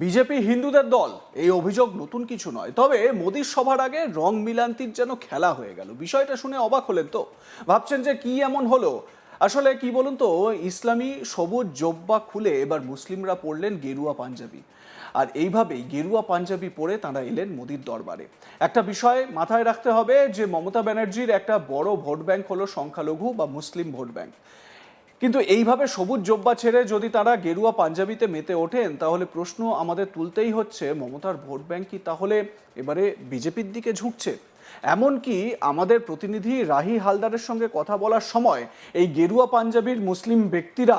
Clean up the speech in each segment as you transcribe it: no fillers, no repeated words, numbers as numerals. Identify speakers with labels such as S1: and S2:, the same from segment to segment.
S1: BJP হিন্দুদের দল, এই অভিযোগ নতুন কিছু নয়। তবে মোদির সভার আগে রং মিলান্তির যেন খেলা হয়ে গেল। বিষয়টা শুনে অবাক হলেন তো? ভাবছেন যে কি এমন হলো? আসলে কি বলুন তো, ইসলামী সবুজ জোব্বা খুলে এবার মুসলিমরা পরলেন গেরুয়া পাঞ্জাবি। আর এইভাবেই গেরুয়া পাঞ্জাবি পরে তাঁরা এলেন মোদির দরবারে। একটা বিষয় মাথায় রাখতে হবে যে মমতা ব্যানার্জির একটা বড় ভোট ব্যাংক হলো সংখ্যালঘু বা মুসলিম ভোট ব্যাংক। কিন্তু এইভাবে সবুজ জোব্বা ছেড়ে যদি তারা গেরুয়া পাঞ্জাবিতে মেতে ওঠেন, তাহলে প্রশ্ন আমাদের তুলতেই হচ্ছে, মমতার ভোট ব্যাংক কি তাহলে এবারে বিজেপির দিকে ঝুঁকছে? এমনকি আমাদের প্রতিনিধি রাহি হালদারের সঙ্গে কথা বলার সময় এই গেরুয়া পাঞ্জাবির মুসলিম ব্যক্তিরা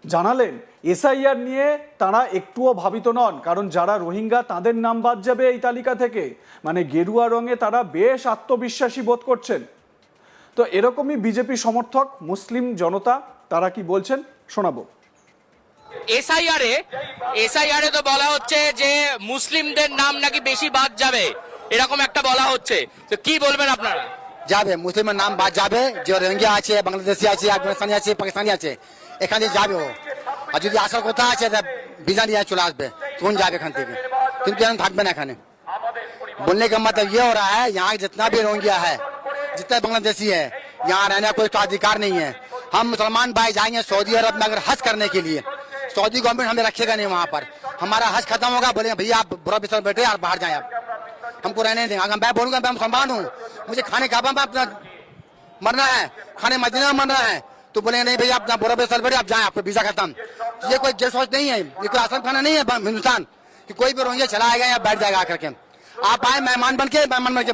S1: জানালেন এসআইআর নিয়ে তারা একটুও ভাবিত নন, কারণ যারা রোহিঙ্গা তাদের নাম বাদ যাবে এই তালিকা থেকে। মানে গেরুয়া রঙে তারা বেশ আত্মবিশ্বাসী বোধ করছেন। তো এরকমই বিজেপি সমর্থক মুসলিম জনতা তারা কি বলছেন শোনাবো।
S2: এসআইআরে তো বলা হচ্ছে যে মুসলিমদের নাম নাকি বেশি বাদ যাবে, এরকম একটা বলা হচ্ছে। তো কি বলবেন আপনারা?
S3: যাবে, মুসলিমের নাম বাদ যাবে। যে রোহিঙ্গা আছে, বাংলাদেশি আছে, আফগানিস্তানি আছে, পাকিস্তানি আছে, এখানে যাবে ও। আর যদি আসার কথা আছে ভিসা নিয়ে চলে আসবে, তখন যাবে এখান থেকে, কিন্তু এখন থাকবে না এখানে। बोलने का मतलब ये हो रहा है, यहाँ जितना भी रोहिंग्या है, जितना बांग्लादेशी है, यहाँ रहने का कोई तो अधिकार नहीं है। हम मुसलमान भाई जाएंगे सऊदी अरब में अगर हज करने के लिए, सऊदी गवर्नमेंट हमें रखेगा नहीं वहाँ पर। हमारा हज खत्म होगा, बोलेंगे भैया आप बुरा बिस्तर बैठे और बाहर जाए, आप हमको रहने नहीं देंगे। अगर मैं बोलूंगा मैं मुसलमान हूँ, मुझे खाने काबा में अपना मरना है, खाने मदीना में मरना है, तो बोलेंगे नहीं भैया अपना बुरा बिस्तर बैठे, आप जाए, आपको वीजा खत्म। ये कोई जय सोच नहीं है, ये कोई आसान खाना नहीं है हिंदुस्तान कि कोई भी रोहिंग्या चला आएगा या बैठ जाएगा आकर के। आप आए मेहमान बन के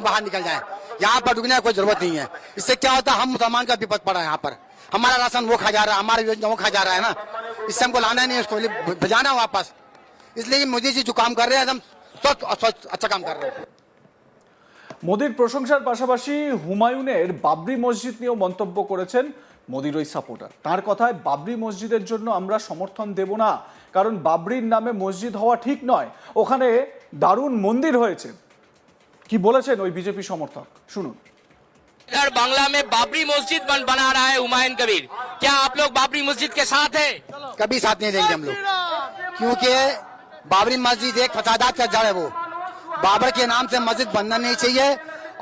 S3: बाहर निकल जाए, यहाँ पर रुकने की कोई जरूरत नहीं है। इससे क्या होता है, हम मुसलमान का विपद पड़ा है यहाँ पर। हमारा राशन वो खा जा रहा है, हमारी योजना वो खा जा रहा है ना, इससे हमको लाना नहीं है, उसको भेजाना वापस। इसलिए मोदी जी जो काम कर रहे हैं एकदम अच्छा काम कर रहे हैं।
S1: মোদির প্রশংসার পাশাপাশি হুমায়ুনের বাবরি মসজিদ নিয়েও মন্তব্য করেছেন মোদির ওই সাপোর্টার। তার কথায়, বাবরি মসজিদের জন্য আমরা সমর্থন দেব না, কারণ বাবরির নামে মসজিদ হওয়া ঠিক নয়, ওখানে দারুণ মন্দির হয়েছে। কি বলেছেন ওই বিজেপি সমর্থক, শুনুন।
S2: इधर बांग्ला में बाबरी मस्जिद बना रहा है हुमायूं कबीर, क्या आप लोग बाबरी मस्जिद के साथ हैं?
S3: कभी साथ नहीं देंगे हम लोग, क्योंकि बाबरी मस्जिद एक फसादात का जड़ है। वो बाबर के नाम से मस्जिद बनना नहीं चाहिए।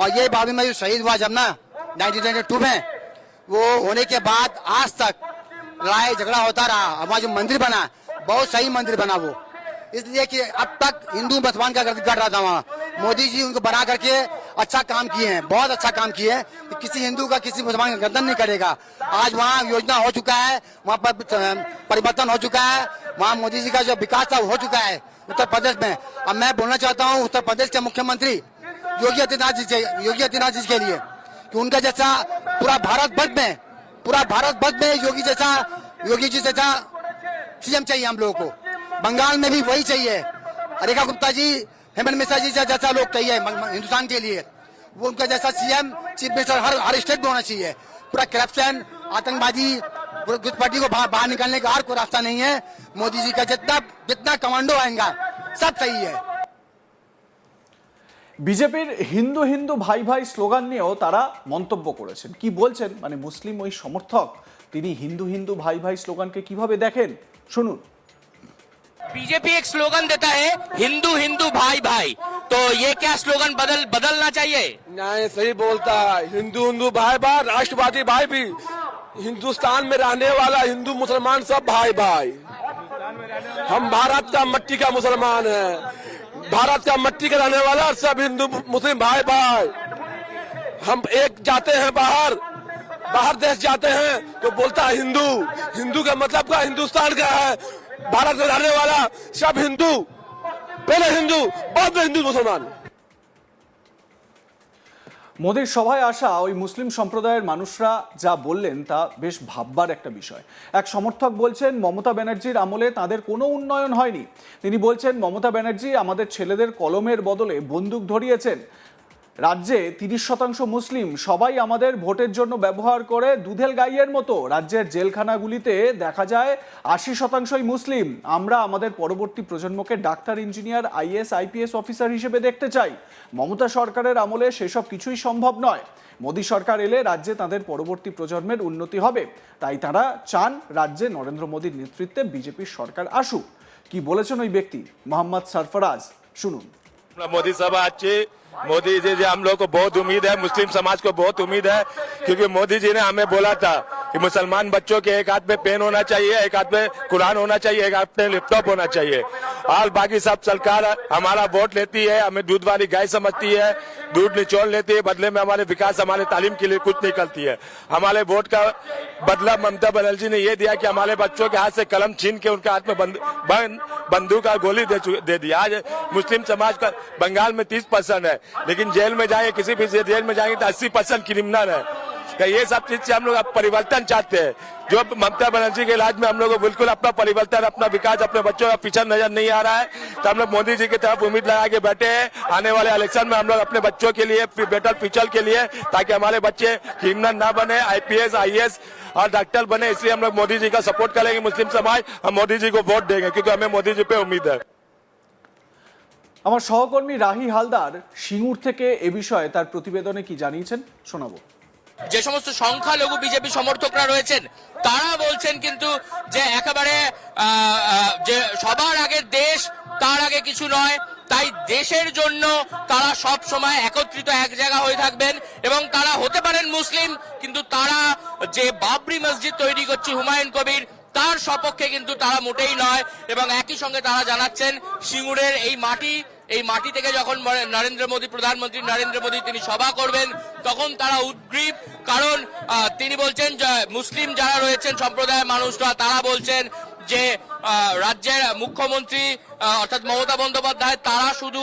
S3: और ये बाबरी मस्जिद शहीद हुआ जब ना 1992 में, वो होने के बाद आज तक लड़ाई झगड़ा होता रहा। हमारा जो मंदिर बना बहुत सही मंदिर बना वो, इसलिए कि अब तक हिंदू मुसलमान का गर्द कर रहा था वहाँ। मोदी जी उनको बना करके अच्छा काम किए हैं, बहुत अच्छा काम किए हैं कि किसी हिंदू का किसी मुसलमान का गर्दन नहीं करेगा। आज वहाँ योजना हो चुका है, वहाँ पर परिवर्तन हो चुका है, वहाँ मोदी जी का जो विकास था वो हो चुका है उत्तर प्रदेश में। अब मैं बोलना चाहता हूँ उत्तर प्रदेश के मुख्यमंत्री योगी आदित्यनाथ जी के लिए कि उनका जैसा पूरा भारत वर्ष में योगी जी जैसा सीएम चाहिए हम लोगों को। बंगाल में भी वही चाहिए, रेखा गुप्ता जी, हेमंत मिश्रा जी जैसा लोग चाहिए हिंदुस्तान के लिए। वो उनका जैसा सीएम चीफ मिनिस्टर हर स्टेट में होना चाहिए। पूरा करप्शन, आतंकवादी, घुसपैठी को बाहर निकालने का और कोई रास्ता नहीं है। मोदी जी का जितना कमांडो आएगा सब सही है।
S1: বিজেপির হিন্দু হিন্দু ভাই ভাই স্লোগান নিয়েও তারা মন্তব্য করেছেন। কি বলছেন, মানে মুসলিম ওই সমর্থক, তিনি হিন্দু হিন্দু ভাই ভাই স্লোগানকে কিভাবে দেখেন শুনুন।
S2: बीजेपी एक स्लोगन देता है हिंदू हिंदू भाई भाई, तो ये क्या स्लोगन बदलना चाहिए?
S4: नहीं, सही बोलता है, हिंदू हिंदू भाई भाई, राष्ट्रवादी भाई भी। हिंदुस्तान में रहने वाला हिंदू मुसलमान सब भाई भाई। हम भारत का मट्टी का मुसलमान है, भारत का मट्टी का रहने वाला सब हिंदू मुस्लिम भाई भाई। हम एक जाते हैं बाहर देश जाते हैं तो बोलता है हिंदू, हिंदू का मतलब का हिंदुस्तान का है। भारत में रहने वाला सब हिंदू, पहले हिंदू बाद में हिंदू मुसलमान।
S1: মোদির সভায় আসা ওই মুসলিম সম্প্রদায়ের মানুষরা যা বললেন তা বেশ ভাববার একটা বিষয়। এক সমর্থক বলছেন, মমতা ব্যানার্জির আমলে তাদের কোনো উন্নয়ন হয়নি। তিনি বলছেন, মমতা ব্যানার্জি আমাদের ছেলেদের কলমের বদলে বন্দুক ধরিয়েছেন। রাজ্যে 30% মুসলিম, সবাই আমাদের ভোটের জন্য ব্যবহার করে দুধেল গাইয়ের মতো। রাজ্যের জেলখানাগুলিতে দেখা যায় 80%ই মুসলিম। আমরা আমাদের পরবর্তী প্রজন্মকে doctor, engineer, is, IPS officer হিসেবে দেখতে চাই। মমতা সরকারের আমলে সেসব কিছুই সম্ভব নয়। মোদী সরকার এলে রাজ্যে তাদের পরবর্তী প্রজন্মের উন্নতি হবে, তাই তারা চান রাজ্যে নরেন্দ্র মোদীর নেতৃত্বে বিজেপির সরকার আসুক। কি বলেছেন ওই ব্যক্তি মোহাম্মদ সরফরাজ, শুনুন।
S5: मोदी सभा अच्छी, मोदी जी से हम लोग को बहुत उम्मीद है, मुस्लिम समाज को बहुत उम्मीद है, क्योंकि मोदी जी ने हमें बोला था कि मुसलमान बच्चों के एक हाथ में पेन होना चाहिए, एक हाथ में कुरान होना चाहिए, एक हाथ में लैपटॉप होना चाहिए। और बाकी सब सरकार हमारा वोट लेती है, हमें दूध वाली गाय समझती है, दूध निचोड़ लेती है, बदले में हमारे विकास, हमारे तालीम के लिए कुछ नहीं करती है। हमारे वोट का बदला ममता बनर्जी ने ये दिया कि हमारे बच्चों के हाथ से कलम छीन के उनके हाथ में बंदूक और गोली दे दी। आज मुस्लिम समाज का बंगाल में 30% है, लेकिन जेल में जाएंगे, किसी भी जेल में जाएंगे तो 80% क्रिमिनल है। ये सब चीज से हम लोग अब परिवर्तन चाहते हैं। जो ममता बनर्जी के इलाज में हम लोग को बिल्कुल अपना परिवर्तन, अपना विकास, अपने बच्चों का पीछा नजर नहीं आ रहा है, तो हम लोग मोदी जी की तरफ उम्मीद लगा के बैठे हैं। आने वाले इलेक्शन में हम लोग अपने बच्चों के लिए बेटर फ्यूचर के लिए, ताकि हमारे बच्चे क्रिमिनल ना बने, IPS IAS और डॉक्टर बने, इसलिए हम लोग मोदी जी का सपोर्ट करेंगे। मुस्लिम समाज हम मोदी जी को वोट देंगे, क्योंकि हमें मोदी जी पे उम्मीद है।
S1: আমার সহকর্মী রাহি হালদার সিঙ্গুর থেকে এ বিষয়ে তার প্রতিবেদনে কি জানিয়েছেন শোনাবো।
S2: যে সমস্ত সংখ্যালঘু বিজেপি সমর্থকরা রয়েছেন তারা বলছেন কিন্তু যে একেবারে যে সবার আগে দেশ, তার আগে কিছু নয়, তাই দেশের জন্য তারা সব সময় একত্রিত এক জায়গা হয়ে থাকবেন এবং তারা হতে পারেন মুসলিম, কিন্তু তারা যে বাবরি মসজিদ তৈরি করছে হুমায়ুন কবির তার সপক্ষে কিন্তু তারা মোটেই নয়। এবং একই সঙ্গে তারা জানাচ্ছেন সিঙ্গুরের এই মাটি থেকে যখন নরেন্দ্র মোদী, প্রধানমন্ত্রী নরেন্দ্র মোদী তিনি সভা করবেন তখন তারা উদ্গ্রীব, কারণ তিনি বলছেন যে মুসলিম যারা রয়েছেন সম্প্রদায়ের মানুষরা তারা বলছেন যে রাজ্যের মুখ্যমন্ত্রী অর্থাৎ মমতা বন্দ্যোপাধ্যায় তারা শুধু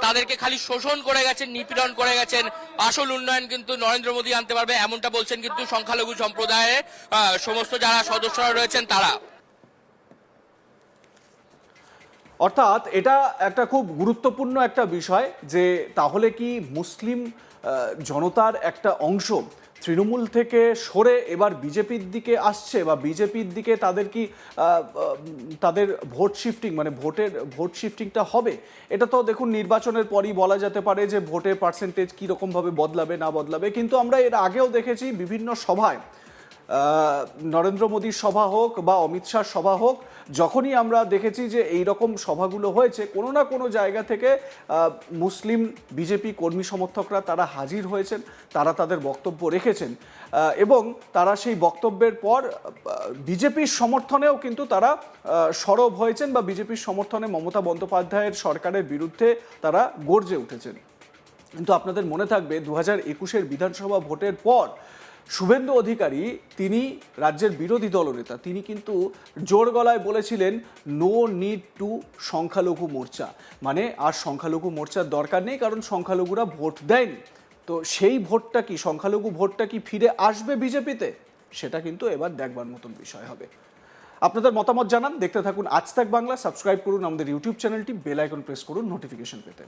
S2: তাদেরকে খালি শোষণ করে গেছেন, নিপীড়ন করে গেছেন, আসল উন্নয়ন কিন্তু নরেন্দ্র মোদী আনতে পারবে, এমনটা বলছেন কিন্তু সংখ্যালঘু সম্প্রদায়ের সমস্ত যারা সদস্যরা রয়েছেন তারা।
S1: অর্থাৎ এটা একটা খুব গুরুত্বপূর্ণ একটা বিষয় যে তাহলে কি মুসলিম জনতার একটা অংশ তৃণমূল থেকে সরে এবার বিজেপির দিকে আসছে, বা বিজেপির দিকে তাদের কি তাদের ভোট শিফটিং, মানে ভোট শিফটিংটা হবে? এটা তো দেখুন নির্বাচনের পরই বলা যেতে পারে যে ভোটের পার্সেন্টেজ কীরকমভাবে বদলাবে না বদলাবে, কিন্তু আমরা এর আগেও দেখেছি বিভিন্ন সভায়, নরেন্দ্র মোদীর সভা হোক বা অমিত শাহর সভা হোক, যখনই আমরা দেখেছি যে এই রকম সভাগুলো হয়েছে কোনো না কোনো জায়গা থেকে মুসলিম বিজেপি কর্মী সমর্থকরা তারা হাজির হয়েছেন, তারা তাদের বক্তব্য রেখেছেন এবং তারা সেই বক্তব্যের পর বিজেপির সমর্থনেও কিন্তু তারা সরব হয়েছেন বা বিজেপির সমর্থনে মমতা বন্দ্যোপাধ্যায়ের সরকারের বিরুদ্ধে তারা গর্জে উঠেছেন। কিন্তু আপনাদের মনে থাকবে 2021-এর বিধানসভা ভোটের পর শুভেন্দু অধিকারী, তিনি রাজ্যের বিরোধী দলনেতা, তিনি কিন্তু জোর গলায় বলেছিলেন নো নিড টু সংখ্যালঘু মোর্চা, মানে আর সংখ্যালঘু মোর্চার দরকার নেই, কারণ সংখ্যালঘুরা ভোট দেয়নি। তো সেই ভোটটা কি, সংখ্যালঘু ভোটটা কি ফিরে আসবে বিজেপিতে? সেটা কিন্তু এবার দেখবার মতন বিষয় হবে। আপনাদের মতামত জানান, দেখতে থাকুন আজ তাক বাংলা, সাবস্ক্রাইব করুন আমাদের ইউটিউব চ্যানেলটি, বেল আইকন প্রেস করুন নোটিফিকেশন পেতে।